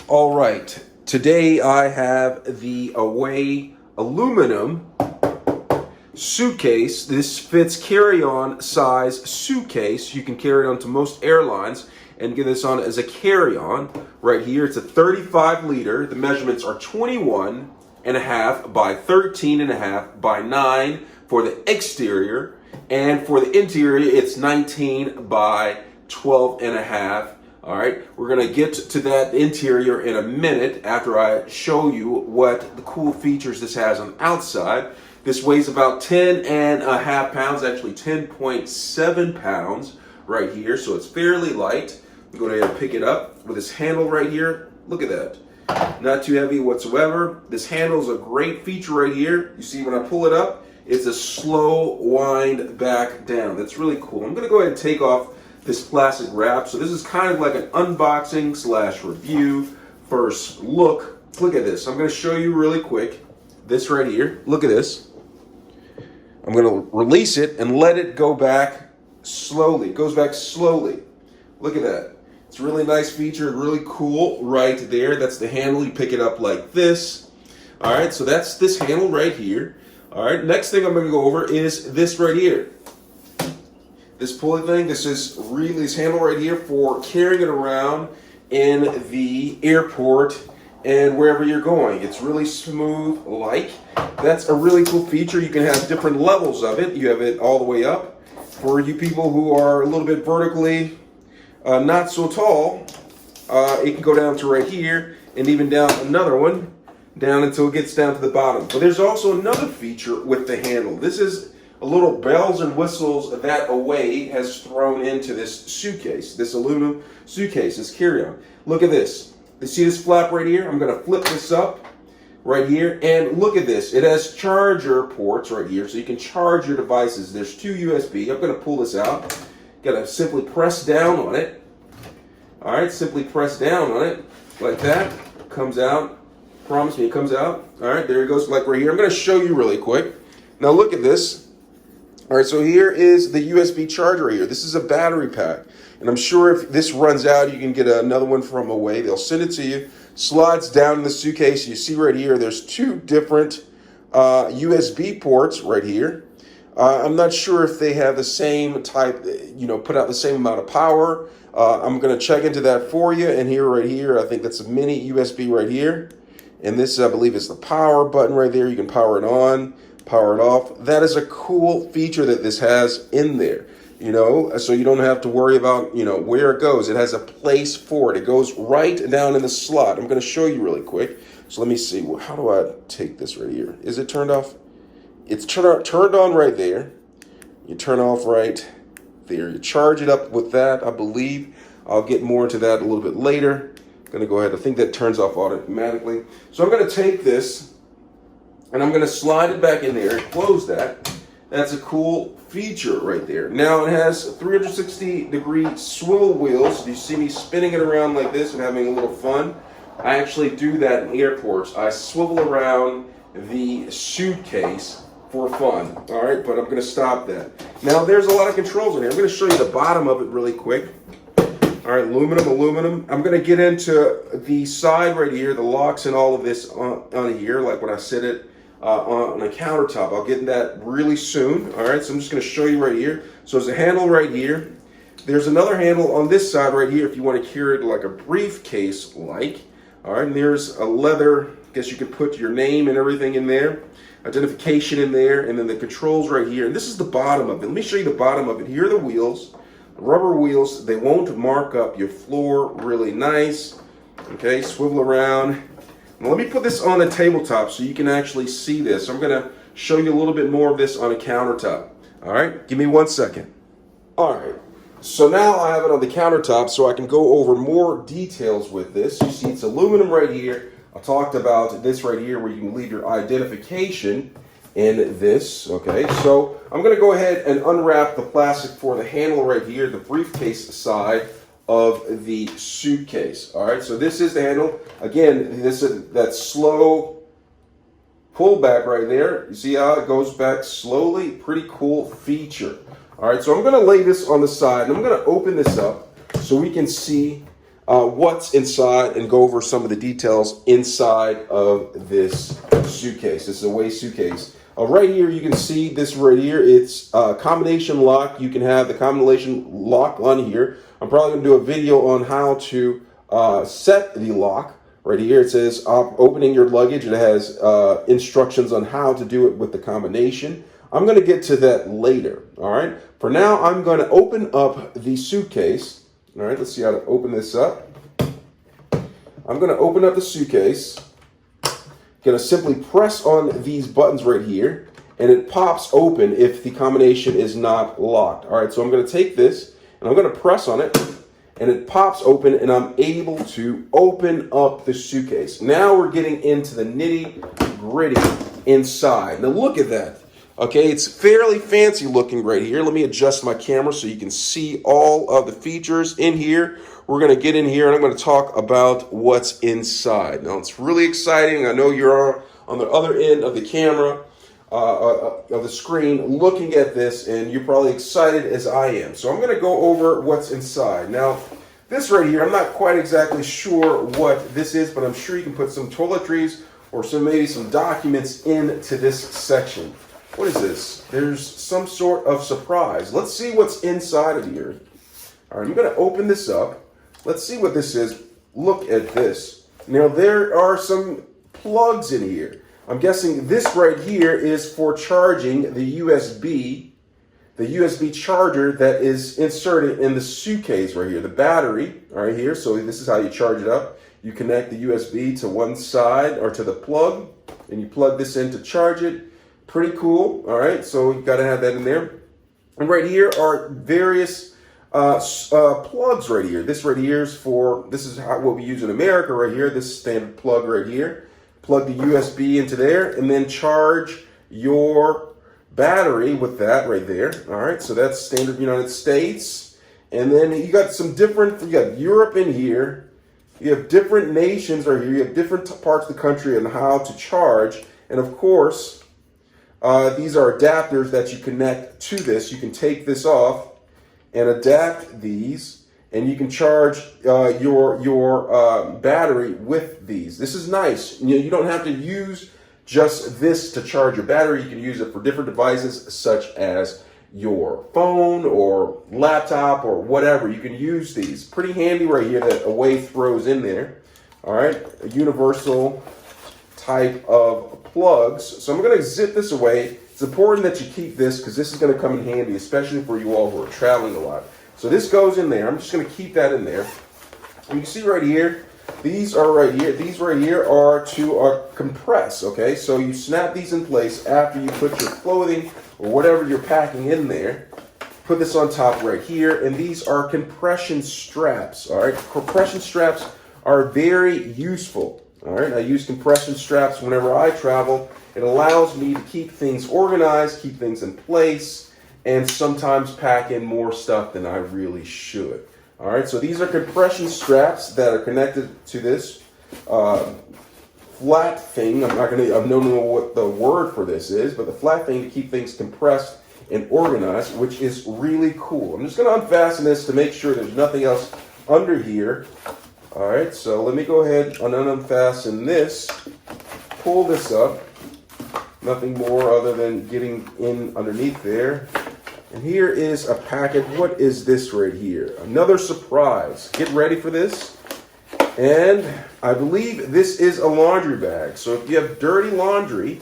All right, today I have the AWAY Aluminum Suitcase. This fits carry-on size suitcase. You can carry it onto most airlines and get this on as a carry-on. Right here, it's a 35 liter. The measurements are 21.5 by 13.5 by 9 for the exterior, and for the interior, it's 19 by 12.5. All right, we're gonna get to that interior in a minute after I show you what the cool features this has on the outside. This weighs about 10.5 pounds, actually 10.7 pounds right here, so it's fairly light. I'm going to pick it up with this handle right here. Look at that. Not too heavy whatsoever. This handle is a great feature right here. You see when I pull it up, it's a slow wind back down. That's really cool. I'm going to go ahead and take off this plastic wrap. So this is kind of like an unboxing / review, first look. Look at this. I'm going to show you really quick this right here. Look at this. I'm going to release it and let it go back slowly. It goes back slowly. Look at that. It's a really nice feature, really cool right there. That's the handle. You pick it up like this. All right, so that's this handle right here. All right, next thing I'm going to go over is this right here. This pulley thing, this handle right here for carrying it around in the airport and wherever you're going. It's really smooth like. That's a really cool feature. You can have different levels of it. You have it all the way up. For you people who are a little bit vertically not so tall, it can go down to right here and even down another one, down until it gets down to the bottom. But there's also another feature with the handle. This is a little bells and whistles that AWAY has thrown into this suitcase, this aluminum suitcase, this carry-on. Look at this. You see this flap right here? I'm going to flip this up right here, and look at this. It has charger ports right here, so you can charge your devices. There's 2 USB. I'm going to pull this out. Got to simply press down on it. All right, simply press down on it like that. Comes out. Promise me it comes out. All right, there it goes, like right here. I'm going to show you really quick. Now look at this. All right, so here is the USB charger right here. This is a battery pack. And I'm sure if this runs out, you can get another one from AWAY. They'll send it to you. Slides down in the suitcase. You see right here, there's 2 different USB ports right here. I'm not sure if they have the same type, put out the same amount of power. I'm going to check into that for you. And here, right here, I think that's a mini USB right here. And this, I believe, is the power button right there. You can power it on, power it off. That is a cool feature that this has in there, so you don't have to worry about, where it goes. It has a place for it. It goes right down in the slot. I'm going to show you really quick. So let me see. How do I take this right here? Is it turned off? It's turned on right there. You turn off right there. You charge it up with that, I believe. I'll get more into that a little bit later. I'm going to go ahead. I think that turns off automatically. So I'm going to take this and I'm going to slide it back in there and close that. That's a cool feature right there. Now it has 360-degree swivel wheels. You see me spinning it around like this and having a little fun. I actually do that in airports. I swivel around the suitcase for fun. All right, but I'm going to stop that. Now there's a lot of controls in here. I'm going to show you the bottom of it really quick. All right, aluminum. I'm going to get into the side right here, the locks and all of this on here, like when I set it on a countertop. I'll get in that really soon. All right, so I'm just going to show you right here. So there's a handle right here. There's another handle on this side right here if you want to carry it like a briefcase like. All right, and there's a leather, I guess you could put your name and everything in there, identification in there, and then the controls right here. And this is the bottom of it. Let me show you the bottom of it. Here are the wheels, rubber wheels. They won't mark up your floor. Really nice. Okay, swivel around. Now let me put this on the tabletop so you can actually see this. I'm going to show you a little bit more of this on a countertop. All right, give me 1 second. All right, so now I have it on the countertop so I can go over more details with this. You see it's aluminum right here. I talked about this right here where you can leave your identification in this. Okay, so I'm going to go ahead and unwrap the plastic for the handle right here, the briefcase side of the suitcase. All right, so this is the handle. Again, this is that slow pull back right there. You see how it goes back slowly? Pretty cool feature. All right, so I'm going to lay this on the side and I'm going to open this up so we can see what's inside and go over some of the details inside of this suitcase. This is AWAY suitcase. Right here, you can see this right here. It's a combination lock. You can have the combination lock on here. I'm probably going to do a video on how to set the lock. Right here, it says opening your luggage. It has instructions on how to do it with the combination. I'm going to get to that later. All right. For now, I'm going to open up the suitcase. All right. Let's see how to open this up. I'm going to open up the suitcase. Going to simply press on these buttons right here, and it pops open if the combination is not locked. All right. So I'm going to take this and I'm going to press on it, and it pops open, and I'm able to open up the suitcase. Now we're getting into the nitty gritty inside. Now look at that. Okay, it's fairly fancy looking right here. Let me adjust my camera so you can see all of the features in here. We're going to get in here and I'm going to talk about what's inside. Now it's really exciting. I know you're on the other end of the camera, of the screen, looking at this, and you're probably excited as I am. So I'm going to go over what's inside. Now, this right here, I'm not quite exactly sure what this is, but I'm sure you can put some toiletries or maybe some documents into this section. What is this? There's some sort of surprise. Let's see what's inside of here. All right, I'm going to open this up. Let's see what this is. Look at this. Now, there are some plugs in here. I'm guessing this right here is for charging the USB charger that is inserted in the suitcase right here, the battery right here. So this is how you charge it up. You connect the USB to one side or to the plug, and you plug this in to charge it. Pretty cool. All right, so you got to have that in there. And right here are various plugs right here. This right here is for, this is what we use in America right here. This standard plug right here. Plug the USB into there and then charge your battery with that right there. All right, so that's standard United States. And then you got some different, you got Europe in here. You have different nations right here. You have different parts of the country and how to charge. And of course, these are adapters that you connect to this. You can take this off and adapt these, and you can charge your battery with these. This is nice. You don't have to use just this to charge your battery. You can use it for different devices such as your phone or laptop or whatever. You can use these. Pretty handy right here that AWAY throws in there. All right, a universal type of plugs. So I'm going to zip this away. It's important that you keep this because this is going to come in handy, especially for you all who are traveling a lot. So this goes in there. I'm just going to keep that in there. And you can see right here, these are right here. These right here are to compress, okay? So you snap these in place after you put your clothing or whatever you're packing in there. Put this on top right here, and these are compression straps, all right? Compression straps are very useful. All right, I use compression straps whenever I travel. It allows me to keep things organized, keep things in place, and sometimes pack in more stuff than I really should. All right, so these are compression straps that are connected to this flat thing. I don't know what the word for this is, but the flat thing to keep things compressed and organized, which is really cool. I'm just going to unfasten this to make sure there's nothing else under here. All right, so let me go ahead and unfasten this, pull this up, nothing more other than getting in underneath there. And here is a packet. What is this right here? Another surprise. Get ready for this. And I believe this is a laundry bag. So if you have dirty laundry,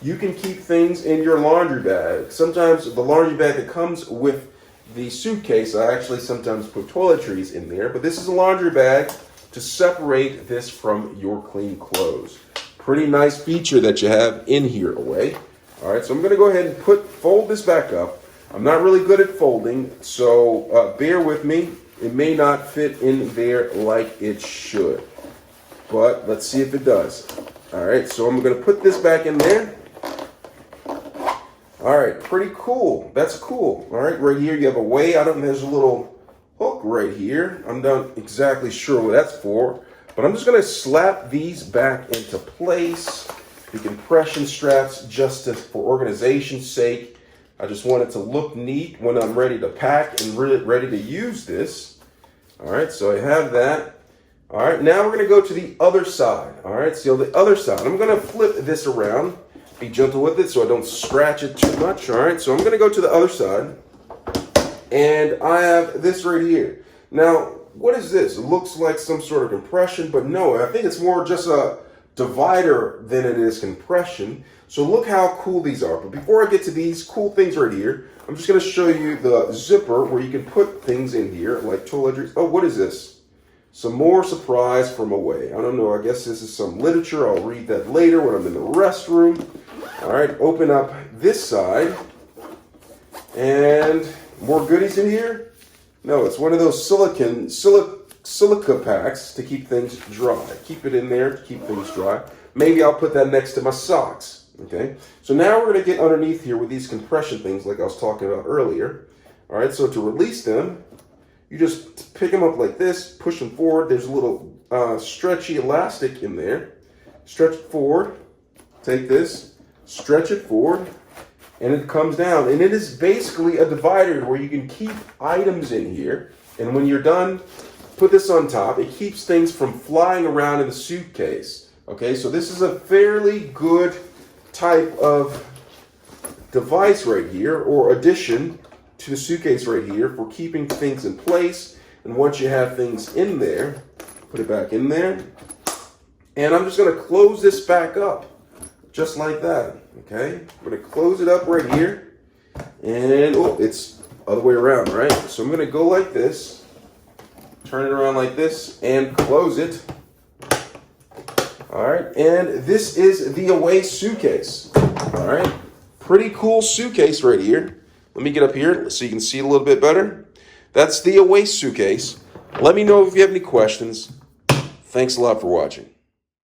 you can keep things in your laundry bag. Sometimes the laundry bag that comes with the suitcase, I actually sometimes put toiletries in there, but this is a laundry bag to separate this from your clean clothes. Pretty nice feature that you have in here, AWAY. All right, so I'm going to go ahead and fold this back up. I'm not really good at folding, so bear with me. It may not fit in there like it should, but let's see if it does. All right, so I'm going to put this back in there. All right, pretty cool. That's cool. All right, right here you have AWAY. There's a little hook right here. I'm not exactly sure what that's for, but I'm just going to slap these back into place. The compression straps, just for organization's sake. I just want it to look neat when I'm ready to pack and ready to use this. All right, so I have that. All right, now we're gonna go to the other side. All right, so the other side, I'm gonna flip this around. Be gentle with it so I don't scratch it too much. All right, so I'm gonna go to the other side, and I have this right here. Now, what is this? It looks like some sort of compression, but no, I think it's more just a divider than it is compression. So look how cool these are. But before I get to these cool things right here, I'm just gonna show you the zipper where you can put things in here, like toiletries. Oh, what is this? Some more surprise from AWAY. I don't know, I guess this is some literature. I'll read that later when I'm in the restroom. All right, open up this side. And more goodies in here? No, it's one of those silica packs to keep things dry. Keep it in there to keep things dry. Maybe I'll put that next to my socks. Okay, so now we're gonna get underneath here with these compression things like I was talking about earlier. All right, so to release them, you just pick them up like this, push them forward. There's a little stretchy elastic in there. Stretch it forward, take this, stretch it forward, and it comes down. And it is basically a divider where you can keep items in here. And when you're done, put this on top. It keeps things from flying around in the suitcase. Okay, so this is a fairly good type of device right here, or addition to the suitcase right here for keeping things in place. And once you have things in there, put it back in there. And I'm just gonna close this back up, just like that, okay? I'm gonna close it up right here. And, oh, it's other way around, right? So I'm gonna go like this, turn it around like this, and close it. All right, and this is the AWAY suitcase. All right, pretty cool suitcase right here. Let me get up here so you can see it a little bit better. That's the AWAY suitcase. Let me know if you have any questions. Thanks a lot for watching.